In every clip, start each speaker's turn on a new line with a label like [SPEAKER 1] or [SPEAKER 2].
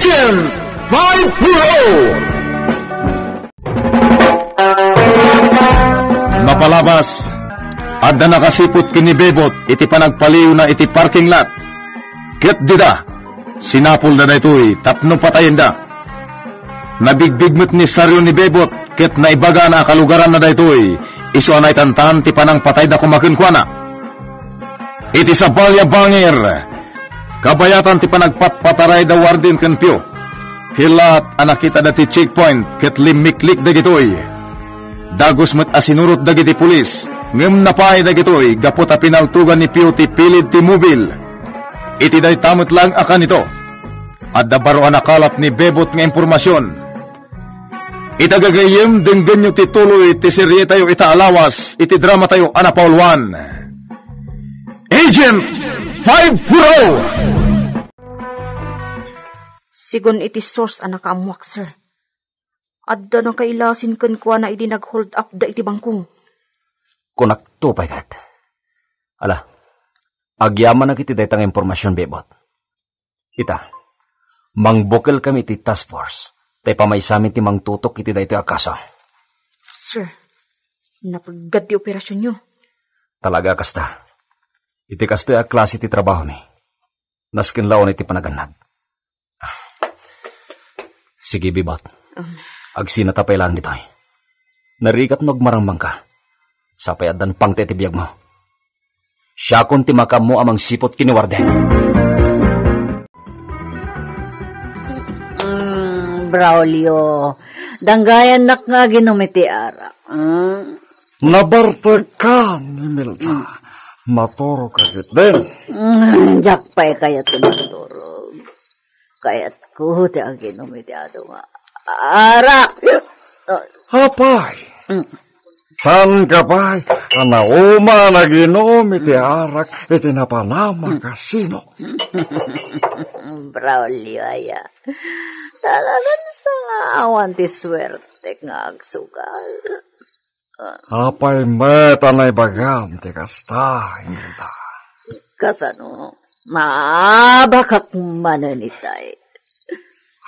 [SPEAKER 1] Agent 5-0! Napalabas, adda nakasipot kini Bebot iti panagpaliw na iti parking lot. Ket dida, sinapol na ito'y tapno patayin da. Nabigbigmit ni saryo ni Bebot, ket naibaga na kalugaran na daytoy, iso anay tantan ti panang patay da kumakinkwana. Iti sa balya bangir, kabayatan ti panagpatpataray da warden kanpyo. Hilat anakita da ti checkpoint, ket limiklik da gitoy. Dagos met asinurot da giti pulis, ngem napay da gitoy, gapot a pinaltugan ni Pio ti pilid ti mobil. Iti day tamot lang akan ito. At dabaro anakalap ni Bebot nga impormasyon. Itagagayem denggan nyo tituloy ti serye tayo itaalawas, iti drama tayo anapaulwan. Agent 5-0!
[SPEAKER 2] Sigon iti source anak amwak, sir. Adda na kailasin kan kwa na iti nag-hold up da iti bangkong.
[SPEAKER 3] Kunak to, paikat. Ala, agyaman na kiti daytang impormasyon, Bebot. Ita, mangbukil kami iti task force. Tay pamaysamin ti mangtutok iti daytoy akaso.
[SPEAKER 2] Sir, napagad ti operasyon nyo.
[SPEAKER 3] Talaga kasta. Iti kastoy a klase ti trabaho mi. Naskin laon iti panaganad. Sige, Bebot. Agsinatapay lang ditoy. Narigat nagmarangmang ka. Sapay adan pang tetibiyag mo. Siya kun ti makam mo amang sipot kini warden.
[SPEAKER 4] Braulio, danggayan nak nga ginumiti ara.
[SPEAKER 5] Nabartag ka ni Milda. Matoro ka din.
[SPEAKER 4] Jakpay kayat ko maturo. Kayat ko ti ang ginumiti ato nga. Ara!
[SPEAKER 5] Hapay. San ka pa'y anauma na ginumiti arak iti napanama kasino.
[SPEAKER 4] Braulio, aya. Talagang sa awan ti swerte nga agsugal.
[SPEAKER 5] Apay meta na ibagam ti kasta, Imelda.
[SPEAKER 4] Kasano, mabakak mananitay.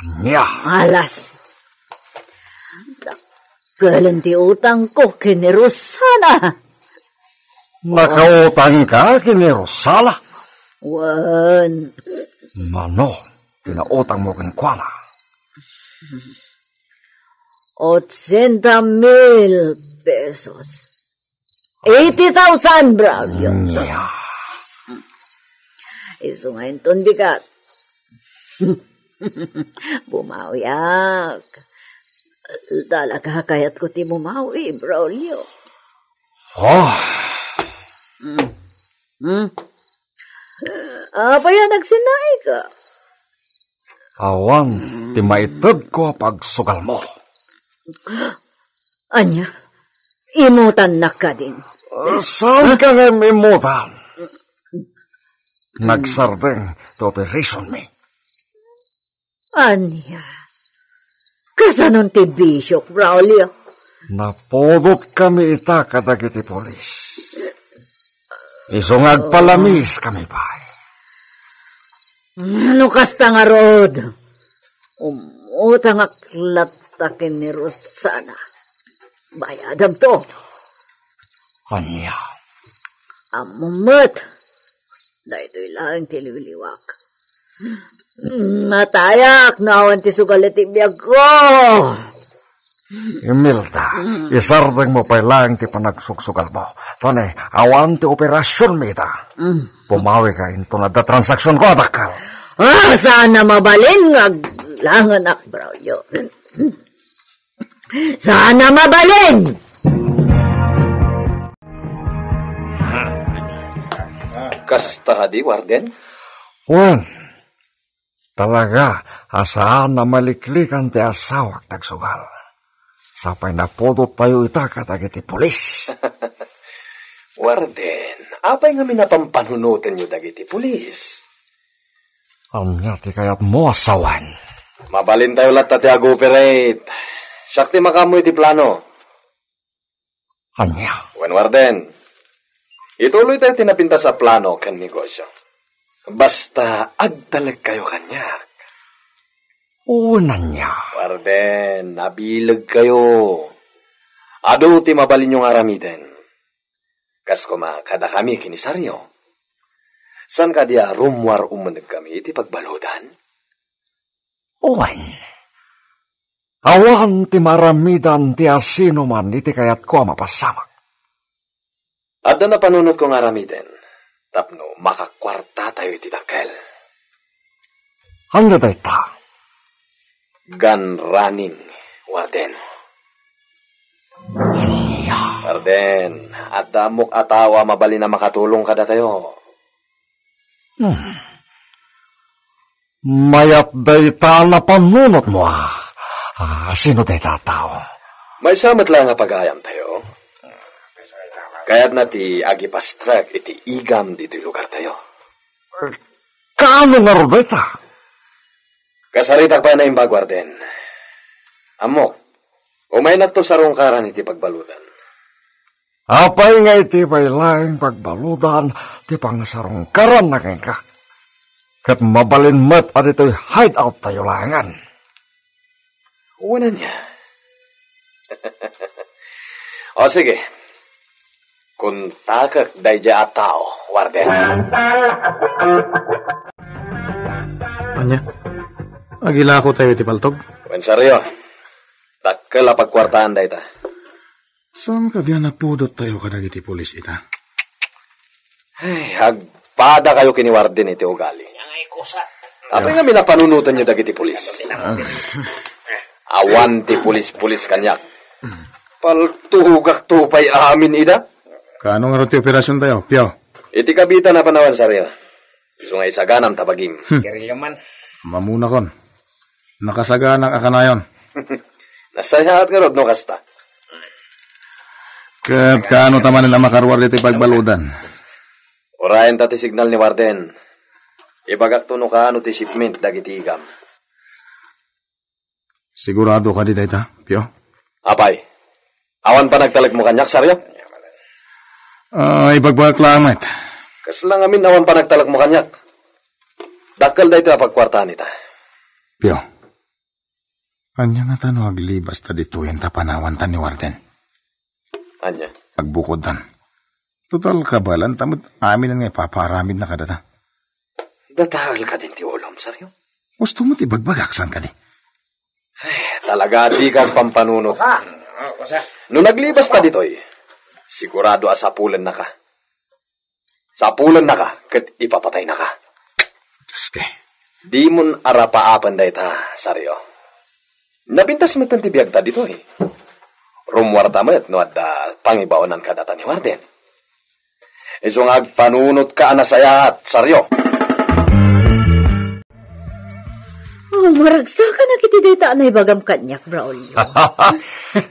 [SPEAKER 5] Anya?
[SPEAKER 4] Alas. Dakgalan ti utang ko kini Rosana.
[SPEAKER 5] Nakautang ka kini Rosala?
[SPEAKER 4] Wan.
[SPEAKER 5] Mano, tinautang mo kinkwana.
[SPEAKER 4] 80,000 pesos. 80,000, Braulio.
[SPEAKER 5] Yeah.
[SPEAKER 4] Iso ngayon ton bigat. Bumawiak. Talaga kayat ko ti bumawi, Braulio.
[SPEAKER 5] Oh.
[SPEAKER 4] Apaya nagsinay ka.
[SPEAKER 5] Awan, ti maitid ko pagsugal mo.
[SPEAKER 4] Anya, imutan na ka din.
[SPEAKER 5] Saan ka nga imutan? Nagsardeng to operation me.
[SPEAKER 4] Anya, kasanon ti Bishop, Braulio?
[SPEAKER 5] Napodot kami ita kadagiti polis. Isungag palamis kami pa.
[SPEAKER 4] Ano kasta nga rod? Umutang aklatakin ni Rosana. Bayadam to.
[SPEAKER 5] Anya?
[SPEAKER 4] Amumat. Dahito'y lang tililiwak. Matayak na awan ti sugalit ibiyag ko.
[SPEAKER 5] Imelda, isardeng mo pa lang ti panagsugal mo. Tone, awan ti operasyon mo ita. Pumawi ka into na da transaksyon ko, atakal.
[SPEAKER 4] Sana mabalin nga langan ak, Braulio. Sana mabalin!
[SPEAKER 3] Kasta di, warden?
[SPEAKER 5] Juan, talaga, asaan na maliklikan ti asawak tagsugal. Sapay na podot tayo ita katagiti polis.
[SPEAKER 3] Warden, apay nga minapampanhunutin nyo dagiti polis.
[SPEAKER 5] Anya ti kayat mo asawan.
[SPEAKER 3] Mabalin tayo lahat ti ag-operate. Sakti makamoy ti plano.
[SPEAKER 5] Anya?
[SPEAKER 3] Wen warden, ituloy tayo tinapinta sa plano kan negosyo. Basta agdalag kayo kanyak.
[SPEAKER 5] Una niya.
[SPEAKER 6] Warden, nabilag kayo. Ado ti mabalin yung aramiden. Kas kuma kada kami kinisaryo. San ka dia rumwar umunag kami iti pagbaludan?
[SPEAKER 5] Uwan. Awan ti maramidan ti asino man iti kayat ko mapasamak.
[SPEAKER 6] Adda na panunot kong aramiden. Tapno makakwarta tayo iti dakkel.
[SPEAKER 5] Handa dayta.
[SPEAKER 6] Gun running, Warden. Warden, at damok atawa mabali na makatulong kada tayo.
[SPEAKER 5] Mayat dayta na panunot mo sino dayta tao?
[SPEAKER 6] May samat lang nga pag-ayam tayo. Kaya't na ti agipastrek iti igam dito lugar tayo.
[SPEAKER 5] Kaano nga ro dayta?
[SPEAKER 6] Kasaritak pa na imbag, Warden. Amok, umay na to sarong karan iti pagbaludan.
[SPEAKER 5] Apay nga iti pailaing pagbaludan ti pangasarong karan na ka. Kat mabalin mat at ito'y hideout tayo langan.
[SPEAKER 6] Una niya. O sige. Kung takak dayja at tao, Warden.
[SPEAKER 1] Anya? Agila ko tayo iti paltog.
[SPEAKER 6] Wensaryo, dakkel pagkwartaan dayta.
[SPEAKER 1] Saan ka diyan napudot tayo kadag iti pulis ita?
[SPEAKER 6] Ay, agpada kayo kini Warden iti ugali. Ato nga minapanunutan niyo dagiti pulis. Awan ti pulis-pulis kanyak. Paltugak tupay amin ida.
[SPEAKER 1] Kaano nga ro ti operasyon tayo, Pio?
[SPEAKER 6] Iti kabita na panawan saryo. Iso nga isaganam tabagim.
[SPEAKER 7] Kirilyo man.
[SPEAKER 1] Mamuna kon. Nakasagana ka kanayon.
[SPEAKER 6] Nasayahat nga rod no kasta.
[SPEAKER 1] Kat kaano taman nila makarwar iti pagbaludan?
[SPEAKER 6] Orayan tati signal ni Warden. Ibagak to no kaano ti shipment dagiti igam.
[SPEAKER 1] Sigurado ka di dayta, Pio?
[SPEAKER 6] Apay, awan pa nagtalag mo kanyak, saryo?
[SPEAKER 1] Ibagbagak lamit.
[SPEAKER 6] Kaslang amin awan pa nagtalag mo kanyak. Dakal da ito pagkwartaan ita.
[SPEAKER 1] Pio, anya nga tanong aglibas ta dito yung tapanawan ta ni Warden.
[SPEAKER 6] Anya?
[SPEAKER 1] Pagbukod tan. Total kabalan, tamad amin nga ipaparamid na kadata.
[SPEAKER 6] Datahal ka din ti ulam, saryo?
[SPEAKER 1] Gusto mo ti bagbagaksan ka di?
[SPEAKER 6] Talaga di kag pampanunot. Nung naglibas ka dito'y, sigurado asapulan na ka. Sapulan na ka, kat ipapatay na ka.
[SPEAKER 1] Diyos kay.
[SPEAKER 6] Di mon arapaapan da ita, saryo. Nabintas mo tanti biyag ta dito'y. Rumwar tamat no at pangibaonan ka data ni Warden. Isong agpanunot ka anasayat, saryo.
[SPEAKER 4] Maragsakan na kiti data na ibagam kanyak, Braulio.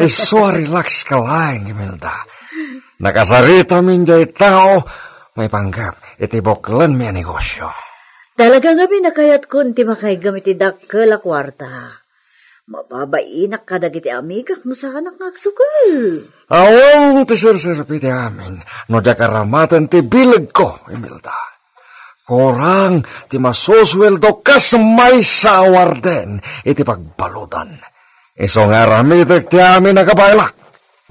[SPEAKER 5] So, relax ka lang, Imelda. Nakasarita min jay tao, may panggap, itiboklan may negosyo.
[SPEAKER 4] Talaga nga binakayat kun ti makaigam iti dakkel a kwarta. Mababainak ka dagiti amigak no sa anak ngagsukal.
[SPEAKER 5] Awang ti sir-sirpiti amin, no da karamatan ti bilag ko, Imelda. Korang ti masusweldo kas may sa Warden iti pagbaludan. Iso nga ramitek ti amin nakabailak,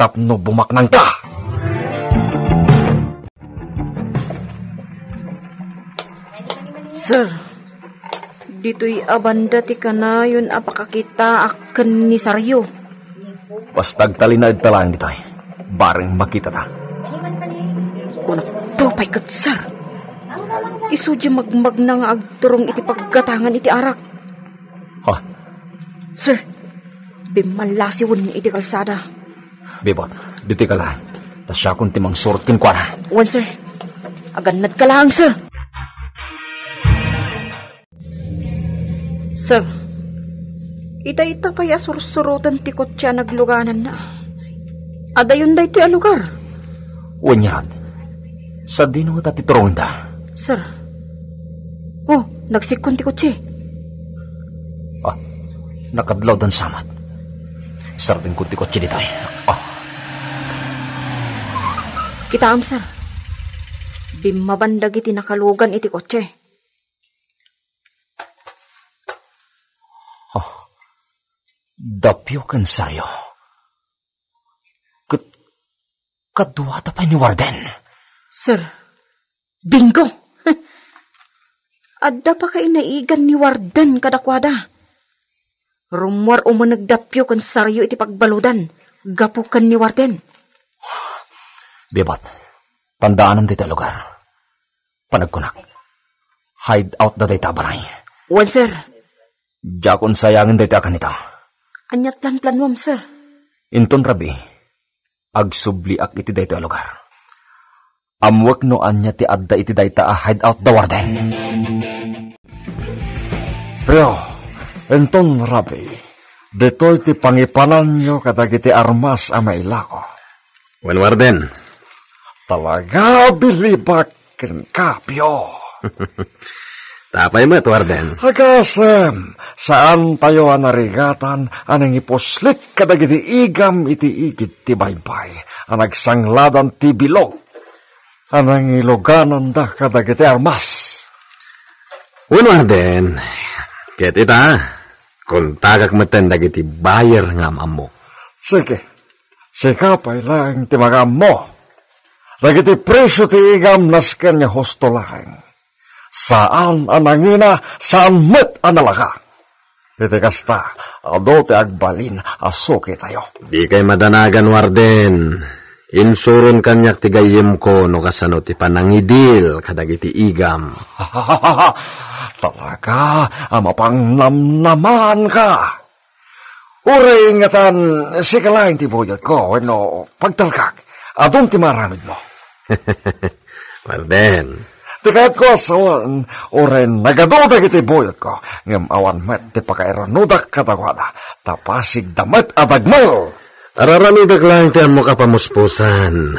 [SPEAKER 5] tapno bumaknang ta.
[SPEAKER 2] Sir, dito'y abanda ti kanayon apakakita aken ni Saryo.
[SPEAKER 3] Bastag talinad talang ditoy. Baring makita ta.
[SPEAKER 2] Kung tupay kat, sir. Isu di magmag na nga agturong iti paggatangan iti arak.
[SPEAKER 3] Ha?
[SPEAKER 2] Sir, bimalasiwan ni iti kalsada.
[SPEAKER 3] Bibot, dito ka lang. Tas siya kung timang surtin kwa na.
[SPEAKER 2] Wan, sir. Aganad ka lang, sir. Sir, ita-ita pa yasursurutan ti kotsa nagluganan na. Adayon da ito alugar.
[SPEAKER 3] Wanyarad. Sa di naman tatiturungin ta.
[SPEAKER 2] Sir. Oh, nagsikon ti kotse.
[SPEAKER 3] Ah, nakadlaw dan samat. Sarding ko ti kotse dito.
[SPEAKER 2] Kitaam, sir. Bimabandag iti nakalugan iti kotse.
[SPEAKER 3] Dapyo kan saryo. Kadwa ta pa ni Warden.
[SPEAKER 2] Sir, bingo! Adda pa kay naigan ni Warden kadakwada. Rumor o managdapyo kan saryo iti pagbaludan. Gapukan ni Warden.
[SPEAKER 3] Bebot, tandaanan dito lugar. Panagkunak. Hide out da dayta baray.
[SPEAKER 2] Well, sir.
[SPEAKER 3] Jakon sayangin dayta kanita.
[SPEAKER 2] Anyat plan-plan mo, sir.
[SPEAKER 3] Inton rabi, agsubliak iti dayta lugar. Amwak no anya ti adda iti dayta a hide out da Warden.
[SPEAKER 5] Pero, inton rabi, dito'y ti pangipanan nyo kadagiti armas a mailako.
[SPEAKER 6] Wen Warden.
[SPEAKER 5] Talaga bilibak ken kapyo.
[SPEAKER 6] Tapay mo, Warden.
[SPEAKER 5] Agasem, saan tayo anarigatan anang iposlit kadagiti igam iti igit ti baybay, anang sangladan ti bilog, anang iloganan da kadagiti armas.
[SPEAKER 6] Wen Warden, ket ita, kung tagak maten dagiti bayer nga amamo.
[SPEAKER 5] Sige, sikapay lang ti magam mo. Dagiti presyo ti igam nas kanya husto lang. Saan anangina, saan met analaga. Iti kasta, ado ti agbalin, asuki tayo.
[SPEAKER 6] Di kay madanagan, Warden. Insuron kanyak ti gayem ko no kasano ti panangidil kadagiti igam.
[SPEAKER 5] Talaga, amapang namnaman ka. Uri ingatan, sikalain ti buyot ko, no, pagtalkak, adun ti maramid mo.
[SPEAKER 6] Warden.
[SPEAKER 5] Ti kahit ko asawan, oren nagaduda kiti buyot ko, ngam awan met ti pakairanudak katawada, tapasig damat adagmal.
[SPEAKER 6] Araramidak lang ti mo kapamuspusan.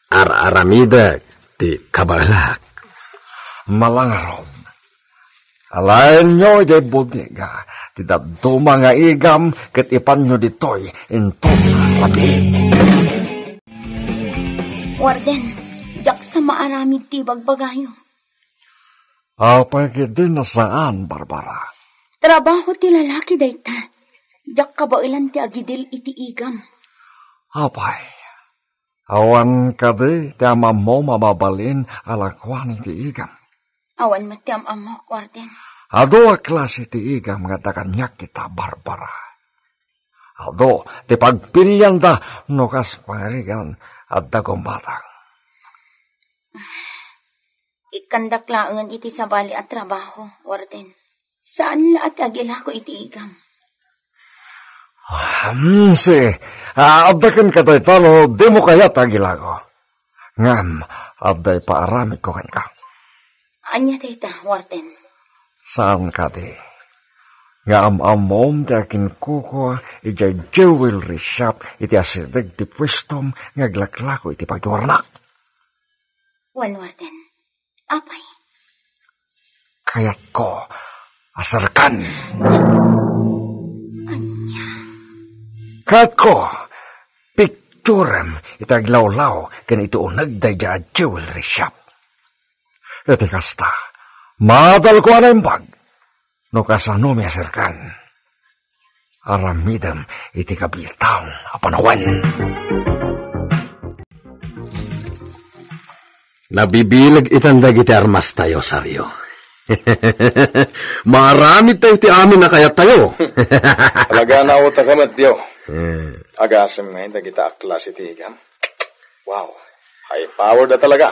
[SPEAKER 6] Araramidak ti kabalak.
[SPEAKER 5] Malangaron. Alain nyo iti bodega, ti daduma nga igam, ket ipan nyo ditoy, intong labi.
[SPEAKER 7] Warden, jak sa maaramid ti bagbagayo.
[SPEAKER 5] Apay kiti na saan, Barbara?
[SPEAKER 7] Trabaho ti lalaki dayta. Jak kabailan ti agidil iti igam.
[SPEAKER 5] Apay, awan kadi ti ama mo mababalin alakwan iti igam.
[SPEAKER 7] Awan mo ti amamo, Warden.
[SPEAKER 5] Ado a klase ti igam nga takanyak kita, Barbara. Ado ti pagpilyan da nukas pangarigan at dagong batang.
[SPEAKER 7] Ikandaklaangan iti sabali at trabaho, Warden. Saan laat agila ko iti igam?
[SPEAKER 5] Abdakan ka tayo talo, di mo kaya tagila ko. Ngam, abday paaramid ko kan ka.
[SPEAKER 7] Anya tayta, Warden?
[SPEAKER 5] Saan ka di? Nga amom ti akin kuko, iti jewelry shop, iti asidig ti pwistom, nga glaklako iti pagwarnak.
[SPEAKER 7] Wan, Warden. Apay?
[SPEAKER 5] Kayat ko, asarkan.
[SPEAKER 7] Anya?
[SPEAKER 5] Kayat ko, picturem, itaglawlaw, kan ito unagday ja jewelry shop. Iti kasta, madal ko anaymbag, no kasano may asarkan. Aramidam, iti kabiltaw, apanawan.
[SPEAKER 6] Nabibilag itandag iti armas tayo, Saryo. Marami tayo ti amin na kayat tayo.
[SPEAKER 1] Talaga na uta kamat, Dio. Agasam ngayon na kita aklas iti igam. Wow, high power na talaga.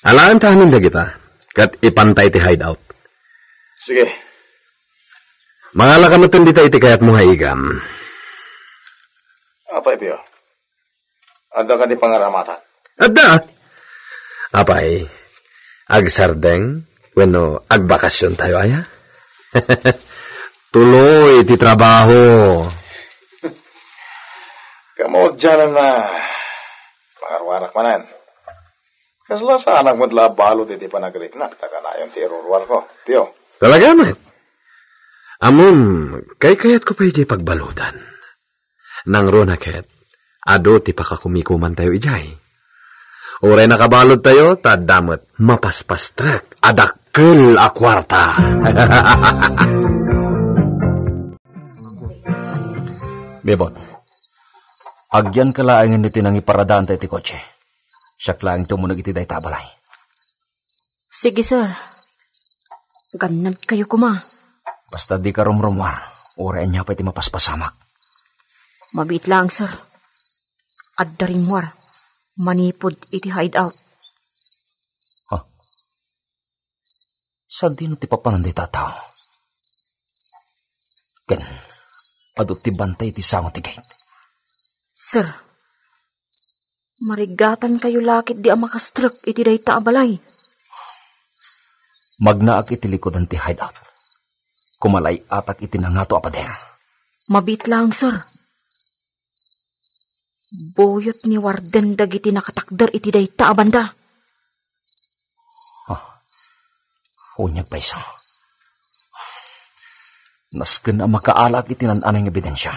[SPEAKER 6] Alaan tahanin na kita. Kat ipantay ti hideout.
[SPEAKER 1] Sige.
[SPEAKER 6] Mga lakamatan dita iti kayat mga igam.
[SPEAKER 1] Apay, Pio. Ada ka di pangaramatan.
[SPEAKER 6] Adda! Apay, agsardeng, bueno, agbakasyon tayo, aya? Tuloy, ti trabaho.
[SPEAKER 1] Kamot dyan na pangarwarak manan. Kasla sa anak mo't labalo ti panagrik na, taga na yung tirurwar ko, Pio.
[SPEAKER 6] Talaga, met? Amon, kayat ko pa ijay pagbaludan. Nang ronaket, ado ti pakakumikuman tayo ijay. Uray nakabalod tayo, tadamot, mapaspastrak, adak
[SPEAKER 5] dakkel a kwarta.
[SPEAKER 3] Bebot, agyan ka laangin iti nang iparadaan tayo ti kotse. Siyak laang tumunag iti day tabalay.
[SPEAKER 2] Sige, sir. Ganad kayo kuma.
[SPEAKER 3] Basta di ka rumrumwar, urayan niya pa iti mapaspasamak.
[SPEAKER 2] Mabit lang, sir. At darimwar, manipod iti hideout.
[SPEAKER 3] Sa di no ti papananday tataw. Ken, adot ti bantay ti sango ti gate.
[SPEAKER 2] Sir, marigatan kayo lakit di amakastruk iti day taabalay.
[SPEAKER 3] Magnaak iti likodan ti hideout. Kumalay atak iti nangato apader.
[SPEAKER 2] Mabit lang, sir. Boyot ni Warden dagiti nakatakder iti day taabanda.
[SPEAKER 3] Unyag pa isa. Nasken na makaalag iti nananay ng ebidensya.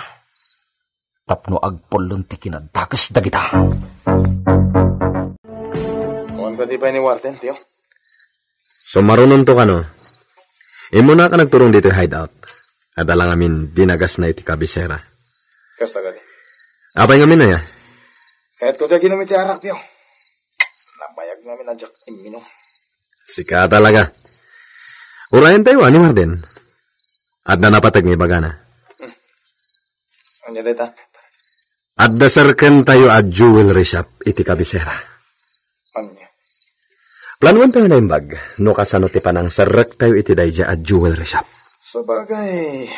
[SPEAKER 3] Tapno agpolon ti kinadakas dagita.
[SPEAKER 6] Kuhan ka di pa ni Warden, tiyo?
[SPEAKER 1] So marunong to ka no? Imo na ka nagturong dito hideout. At alang amin dinagas na iti kabisera.
[SPEAKER 6] Kasta ka di.
[SPEAKER 1] Apay ngamin na ya?
[SPEAKER 6] Kahit ko tayo ginamit yung arak, tiyo. Nabayag namin na Jack Imino.
[SPEAKER 1] Sika talaga. Urayan tayo, ano Warden? At na napatag may bagana.
[SPEAKER 6] Ano dita?
[SPEAKER 1] At dasarkan tayo at jewelry shop iti kabisera.
[SPEAKER 6] Ano niya?
[SPEAKER 1] Planuan tayo na yung bag. No kasano ti panang sarak tayo iti dayja at jewelry shop.
[SPEAKER 6] Sa bagay,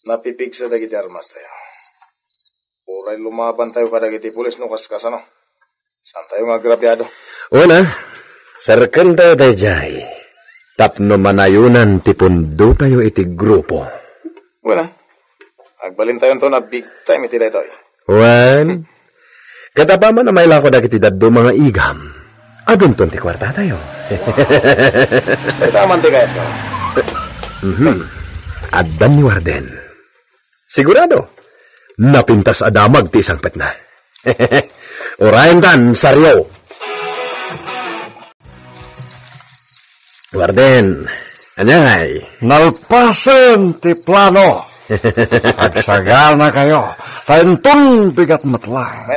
[SPEAKER 6] napipig sa dagiti armas tayo. Uray lumaban tayo kadagiti pulis no kasano. Saan tayo nga grabyado?
[SPEAKER 1] Una, sarkan tayo dayjay. Tapno manayunan ti pundo tayo iti grupo.
[SPEAKER 6] Wala. Agbalin tayo to na big time iti daytoy.
[SPEAKER 1] Wan, katapaman na may lako dagiti daddo mga igam. Adun ton ti kwarta tayo.
[SPEAKER 6] Ay taman ti kaya to.
[SPEAKER 1] Adan ni Warden. Sigurado, napintas adamag ti isang petna. Urayan kan, saryo. Warden, anyay.
[SPEAKER 5] Nalpasen ti plano. Agsagana kayo. Tayentun bigat matlang.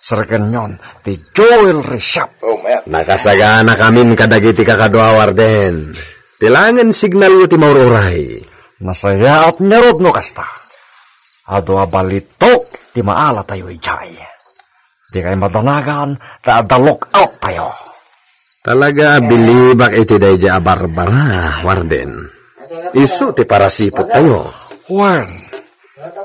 [SPEAKER 5] Sarkan yon, ti jewelry shop.
[SPEAKER 6] Oh, maya.
[SPEAKER 1] Nakasagana kamin kadagiti kakadwa, Warden. Tilangan signal yo ti maururay.
[SPEAKER 5] Nasayaat niya rod no kasta. Adwa balitok ti maala tayo ijay. Di kayo madanagan, taadalok out tayo.
[SPEAKER 1] Talaga bilibak iti dayja barbara, Warden. Isu ti parasipot tayo.
[SPEAKER 5] Wen,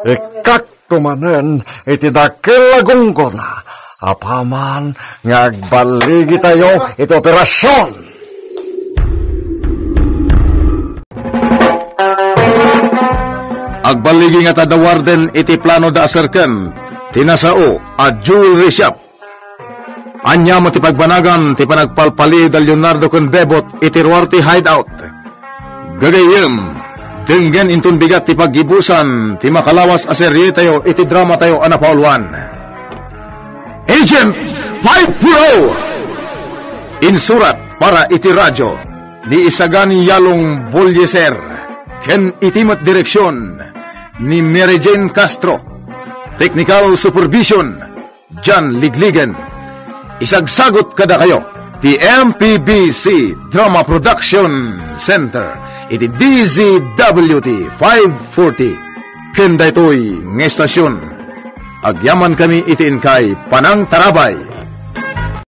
[SPEAKER 5] ikak tumanen iti dakil lagong ko na. Apaman, ngagbaligi tayo iti operasyon.
[SPEAKER 1] Agbaligi nga tada Warden iti plano da asarken. Tinasao a jewelry shop. Anya mo ti pagbanagan ti panagpalpali dal Leonardo con Bebot iti Ruarte hideout. Gagayem, denggen intun bigat ti paggibusan ti makalawas a serye tayo iti drama tayo anapauluan. Agent 5 Insurat para iti radyo ni Isagani Yalong Bolyeser ken itimat direksyon ni Mary Jane Castro. Technical supervision John Ligligan. Isagsagot kada kayo ti MPBC Drama Production Center iti DZWT 540 kenda ito'y ng estasyon. Agyaman kami itiin kay Panang Tarabay.